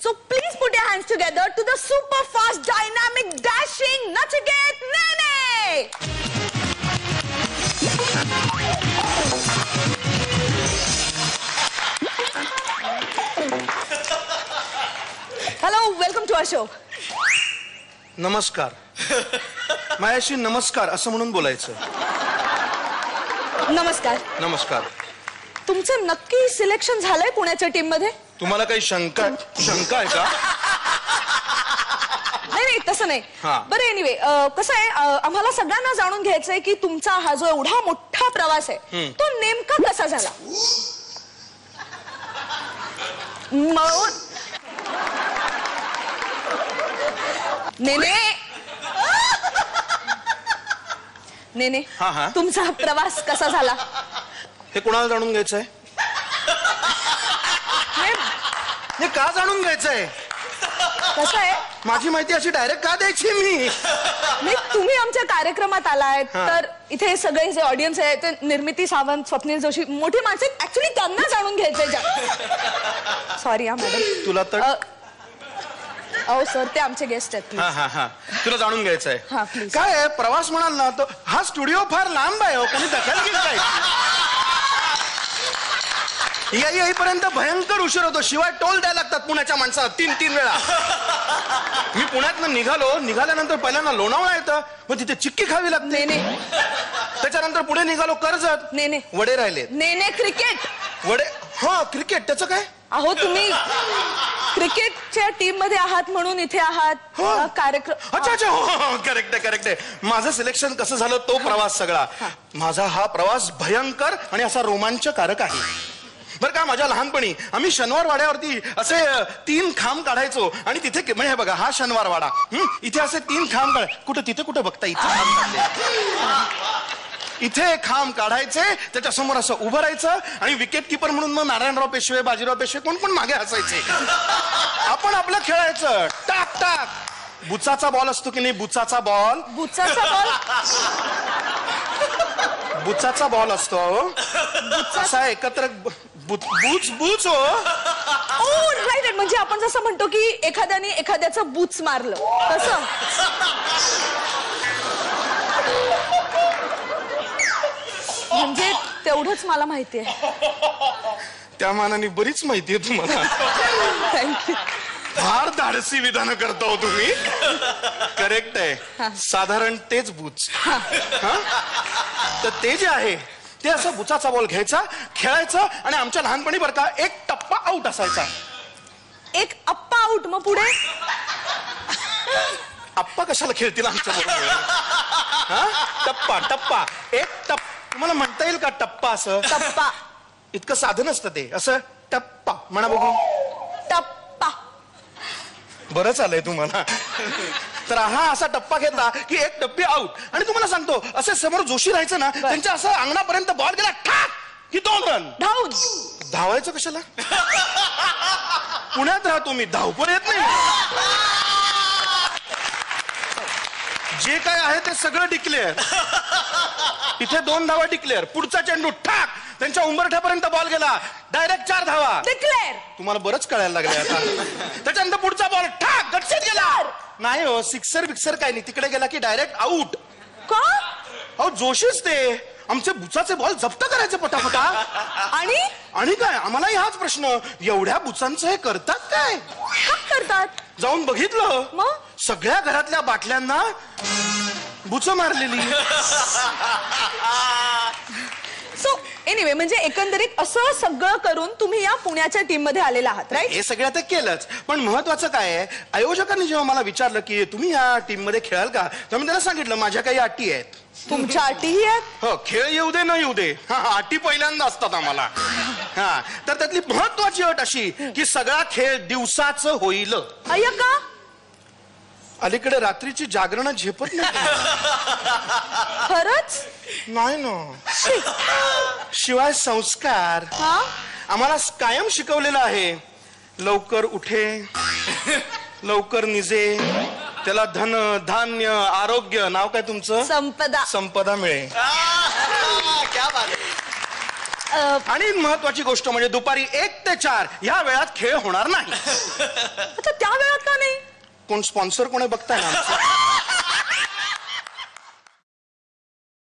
So please put your hands together to the super fast, dynamic, dashing Nachiket Nene. Hello, welcome to our show. नमस्कार. माझ्याशी नमस्कार असं म्हणून बोलायचं. नमस्कार. नमस्कार. तुमचं नक्की सिलेक्शन झालंय पुण्याच्या टीम मध्ये? तुम्हाला काही शंका आहे का? नाही तसं नाही. बरं एनिवे कसं आहे आम्हाला सगळ्यांना जाणून घ्यायचंय की तुमचा हा जो एवढा मोठा प्रवास आहे तो नेमका कसा झाला. नेने नेने तुमचा प्रवास कसा झाला हे कोणाला जाणून घ्यायचंय? हे का जाणून घ्यायचंय? कसं आहे माझी माहिती अशी डायरेक्ट का द्यायची मी? तुम्ही आमच्या कार्यक्रमात आलाय तर इथे सगळे जे ऑडियन्स आहे ते निर्मिती सावंत, स्वप्नील जोशी मोठी माणसं ऍक्च्युली त्यांना जाणून घ्यायचंय. सॉरी हा मॅडम. तुला तर अहो सर ते आमचे गेस्ट आहेत. तुला जाणून घ्यायचंय प्लीज. काय आहे प्रवास म्हणाल ना तो हा स्टुडिओ फार लांब आहे. कोणी दखल घेईल काय? येईपर्यंत भयंकर उशीर होतो. शिवाय टोल द्यायला लागतात पुण्याच्या माणसाला 3-3 वेळा. मी पुण्यातनं निघाल्यानंतर पहिल्यांदा लोणावळा येतं, मग तिथे चिक्की खावी लागते. त्याच्यानंतर पुढे निघालो कर्जत. वडे राहिले. क्रिकेट वडे. क्रिकेट त्याचं काय? अहो तुम्ही क्रिकेटच्या टीम मध्ये आहात म्हणून इथे आहात कार्यक्रम. अच्छा हो करेक्ट आहे. माझं सिलेक्शन कसं झालं तो प्रवास सगळा. माझा हा प्रवास भयंकर आणि असा रोमांचकारक आहे बरं का. माझ्या लहानपणी आम्ही शनिवार वाड्यावरती असे 3 खांब काढायचो आणि तिथे म्हणजे बघा हा शनिवार वाडा इथे असे 3 खांब तिथे कुठे बघता इथे खांब काढायचे त्याच्यासमोर असं उभं राहायचं आणि विकेट किपर म्हणून मग नारायणराव पेशवे, बाजीराव पेशवे कोण मागे असायचे. आपण आपलं खेळायचं. टाक टाक. बुचाचा बॉल असतो की नाही? बुचाचा बॉल असतो असा एकत्र बूच हो. राईट. म्हणजे आपण जसं म्हणतो की एखाद्याने एखाद्याचं बूच मारलं तसं. म्हणजे तेवढंच मला माहिती आहे. त्या मानाने बरीच माहिती आहे तुम्हाला. थँक्यू. फार धाडसी विधान करता हो तुम्ही. करेक्ट आहे. साधारण तेच बूच. तर ते जे आहे ते असं बुचाचा बॉल घ्यायचा, खेळायचं आणि आमच्या लहानपणी बरं का 1 टप्पा आउट असायचा. 1 अप्पा आउट. मग पुढे अप्पा कशाला खेळतील आमच्या बरोबर? टप्पा 1 टप्पा. तुम्हाला म्हणता येईल का टप्पा? असं टप्पा इतकं साधन असतं ते. असं टप्पा म्हणा बघू. टप्पा. बरं चाललंय तुम्हाला. तर हा असा टप्पा घेतला की 1 टप्पी आउट. आणि तुम्हाला सांगतो असे समोर जोशी राहायचं ना त्यांच्या असं अंगणापर्यंत बॉल गेला ठाक की 2 रन. धावायचं कशाला? पुण्यात राहतो मी, धावपळ येत नाही. जे काय आहे ते सगळं डिक्लेअर. इथे 2 धावा डिक्लेअर. पुढचा चेंडू ठाक त्यांच्या उंबरठ्यापर्यंत बॉल गेला डायरेक्ट 4 धावा डिक्लेअर. तुम्हाला बरंच कळायला लागले आता. त्याच्यानंतर पुढचा बॉल ठाक गटसेत गेला. नाही हो सिक्सर बिक्सर काय नाही. तिकडे गेला की डायरेक्ट आउट. का? अहो जोशीच ते आमचे बुचाचे बॉल जप्त करायचे पटापटा. आणि काय आम्हालाही हाच प्रश्न. एवढ्या बुचांचं हे करतात काय? करतात. जाऊन बघितलं मग सगळ्या घरातल्या बाटल्यांना बुच मारलेली. सो एनिवे म्हणजे एकंदरीत असं सगळं करून तुम्ही या पुण्याच्या टीम मध्ये आलेला आहात राईट. हे सगळं तर केलंच पण महत्वाचं काय आहे आयोजकांनी जेव्हा मला विचारलं की तुम्ही या टीम मध्ये खेळाल का तर मी त्यांना सांगितलं माझ्या काही अटी आहेत. तुमच्या अटीही आहेत? हो खेळ येऊ दे न येऊ दे अटी पहिल्यांदा असतात आम्हाला. तर त्यातली महत्वाची अट अशी की सगळा खेळ दिवसाचं होईल. अय्या का? अलीकडे रात्रीची जागरण झेपत नाही. खरंच नाही ना. शिवाय संस्कार आम्हाला कायम शिकवलेलं आहे. लवकर उठे लवकर निजे त्याला धन धान्य आरोग्य नाव काय तुमचं? संपदा. संपदा मिळे. क्या बात. आणि महत्वाची गोष्ट म्हणजे दुपारी 1 ते 4 ह्या वेळात खेळ होणार नाही. अच्छा त्या वेळात का नाही? कोण स्पॉन्सर कोणी बघताय ना आमचं?